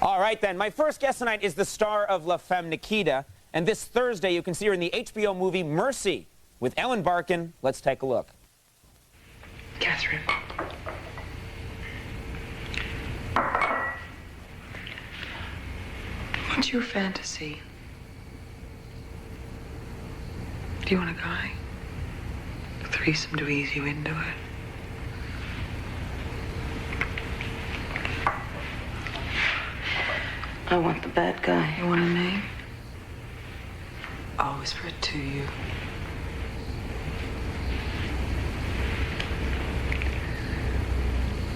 All right, then. My first guest tonight is the star of La Femme Nikita. And this Thursday, you can see her in the HBO movie Mercy with Ellen Barkin. Let's take a look. Catherine. What's your fantasy? Do you want a guy? A threesome to ease you into it? I want the bad guy. You want a name? I'll whisper it to you.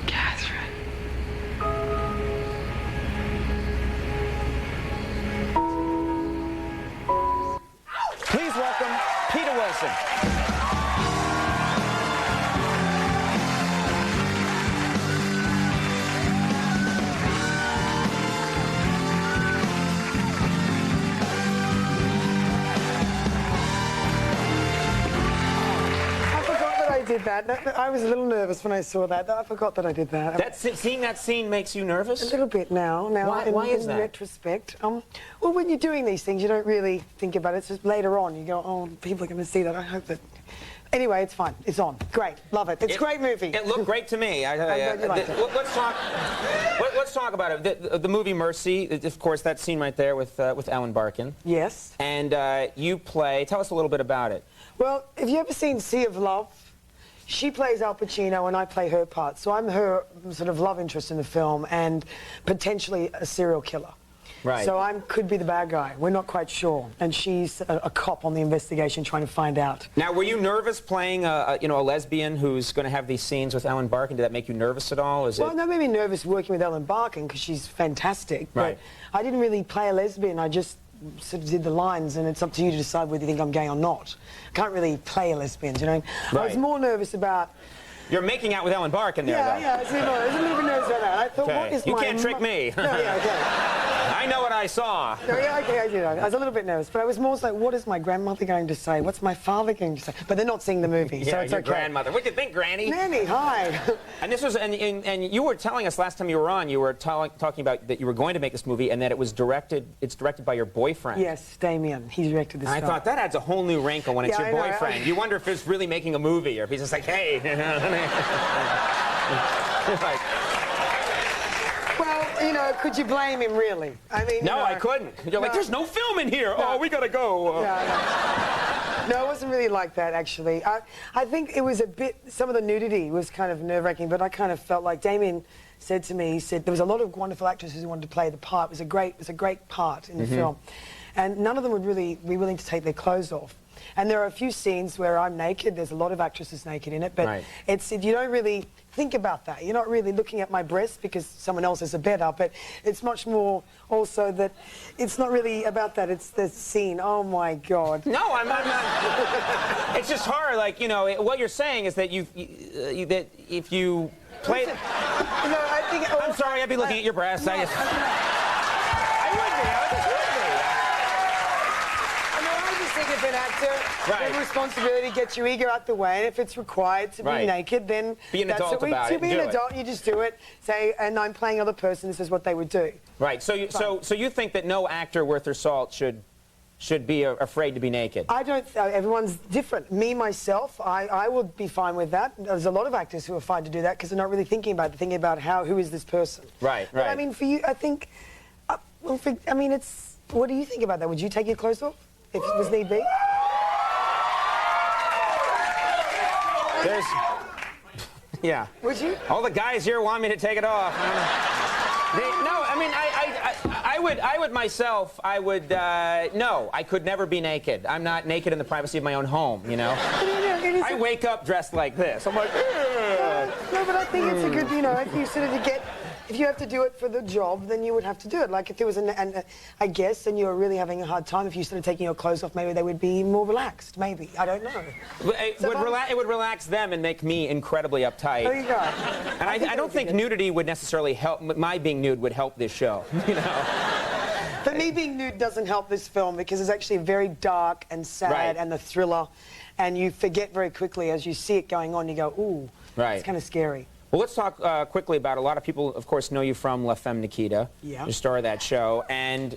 Catherine. Please welcome Peta Wilson. I did that. I was a little nervous when I saw that. I forgot that I did that. Seeing that scene makes you nervous? A little bit now. Why is in that? retrospect. Well, when you're doing these things, you don't really think about it. It's just later on, you go, oh, people are going to see that. I hope that... Anyway, it's fine. It's on. Great. Love it. It's a great movie. It looked great to me. I'm glad you liked it. Let's talk about it. The movie Mercy, of course, that scene right there with Ellen Barkin. Yes. And you play... Tell us a little bit about it. Well, have you ever seen Sea of Love? She plays Al Pacino and I play her part. So I'm her sort of love interest in the film and potentially a serial killer. Right. So I could be the bad guy. We're not quite sure. And she's a cop on the investigation trying to find out. Now, were you nervous playing a lesbian who's going to have these scenes with Ellen Barkin? Did that make you nervous at all? Well, that made me nervous working with Ellen Barkin because she's fantastic. Right. But I didn't really play a lesbian. I just sort of did the lines, and it's up to you to decide whether you think I'm gay or not. I can't really play a lesbian, you know? Right. I was more nervous about... You're making out with Ellen Barkin there, though. Yeah, I was a little bit nervous about that. I thought, what is You my... can't trick me. No, yeah, okay. I know what I saw. No, yeah, okay, I did. I was a little bit nervous, but I was more like, what is my grandmother going to say? What's my father going to say? But they're not seeing the movie, so it's your okay. grandmother. What do you think, Granny? Nanny, hi. And this was, and you were telling us last time you were on, you were talking about that you were going to make this movie and that it's directed by your boyfriend. Yes, Damien. He directed this film. I thought that adds a whole new wrinkle when it's your boyfriend. You wonder if he's really making a movie or if he's just like, hey. Like, well, you know, could you blame him, really? I mean, no, I couldn't. You're like, there's no film in here. No. Oh, we gotta go. No, it wasn't really like that, actually. I think it was a bit, some of the nudity was kind of nerve-wracking, but I kind of felt like Damien said to me, he said, there was a lot of wonderful actresses who wanted to play the part. It was a great part in the film. And none of them would really be willing to take their clothes off. And there are a few scenes where I'm naked. There's a lot of actresses naked in it, but you don't really think about that. You're not really looking at my breasts because someone else has a better, but it's much more also that it's not really about that. It's the scene. Oh, my God. No, I'm not. It's just hard. Like, you know, what you're saying is that that if you play... I think... I'm sorry, I'd be looking at your breasts. No, I would be. I just would be. I think if an actor, the responsibility gets your ego out the way, and if it's required to be naked, then be an adult about it. To be an adult, you just do it. Say, and I'm playing another person. This is what they would do. Right. So you think that no actor worth their salt should be afraid to be naked? I don't. Everyone's different. Me, myself, I would be fine with that. There's a lot of actors who are fine to do that because they're not really thinking about it. They're thinking about who is this person. Right. But, I mean, for you, I think. I mean, it's. What do you think about that? Would you take your clothes off if it was need be? Yeah. Would you? All the guys here want me to take it off. No, I mean, I would myself, no, I could never be naked. I'm not naked in the privacy of my own home, you know? I wake up dressed like this. I'm like, no, but I think it's a good, you know, if you sort of if you have to do it for the job, then you would have to do it. Like if there was I guess, and you're really having a hard time, if you started taking your clothes off, maybe they would be more relaxed, maybe. I don't know. It would relax them and make me incredibly uptight. There you go. And I don't think nudity would necessarily help, my being nude would help this show, you know? For me, being nude doesn't help this film because it's actually very dark and sad and the thriller, and you forget very quickly as you see it going on, you go, ooh, it's kind of scary. Well, let's talk quickly about, a lot of people, of course, know you from La Femme Nikita, Yeah. the star of that show. And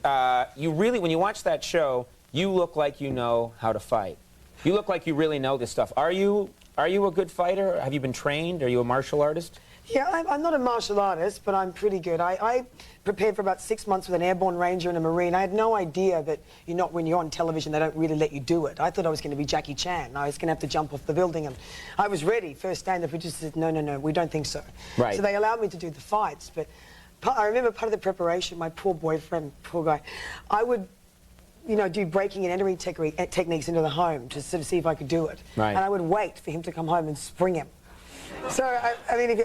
you really, when you watch that show, you look like you know how to fight. You look like you really know this stuff. Are you a good fighter? Have you been trained? Are you a martial artist? Yeah, I'm not a martial artist, but I'm pretty good. I prepared for about 6 months with an airborne ranger and a Marine. I had no idea that when you're on television, they don't really let you do it. I thought I was going to be Jackie Chan. I was going to have to jump off the building, and I was ready. First day, the producer said, no, we don't think so. Right. So they allowed me to do the fights, but I remember part of the preparation, my poor boyfriend, poor guy, I would do breaking and entering techniques into the home to sort of see if I could do it. Right. And I would wait for him to come home and spring him. So, I mean,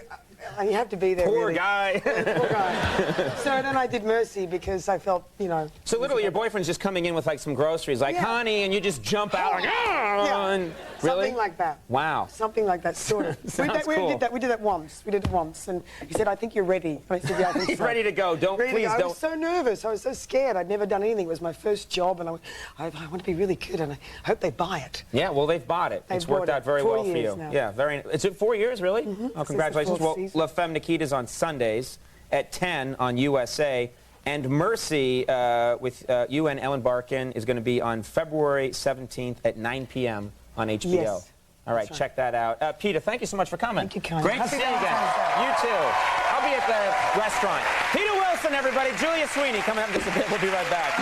you have to be there, Poor really. guy. Poor guy. So then I did Mercy because I felt, So literally your boyfriend's just coming in with like some groceries, like, Yeah. honey, and you just jump out like, ah! Yeah. And, really? Something like that. Wow. Something like that, sort of. Sounds cool. We did that once. We did it once. And he said, I think you're ready. And I said, yeah, I think He's so. ready to go. Please I don't. was so nervous. I was so scared. I'd never done anything. It was my first job, and I want to be really good, and I hope they buy it. Yeah, well, they've bought it. They've It's worked bought it. out very 4 well for years you. now. Yeah, very. Is it 4 years, really? Oh, Since the congratulations. fourth Well, season. La Femme Nikita's on Sundays at 10 on USA. And Mercy with you and Ellen Barkin is going to be on February 17th at 9 p.m. on HBO. Yes. All right, That's right. check that out. Peta, thank you so much for coming. Thank you, Conan. Great to Happy see you again. Valentine's Day. You too. I'll be at the restaurant. Peter Wilson, everybody. Julia Sweeney coming up in just a bit. We'll be right back.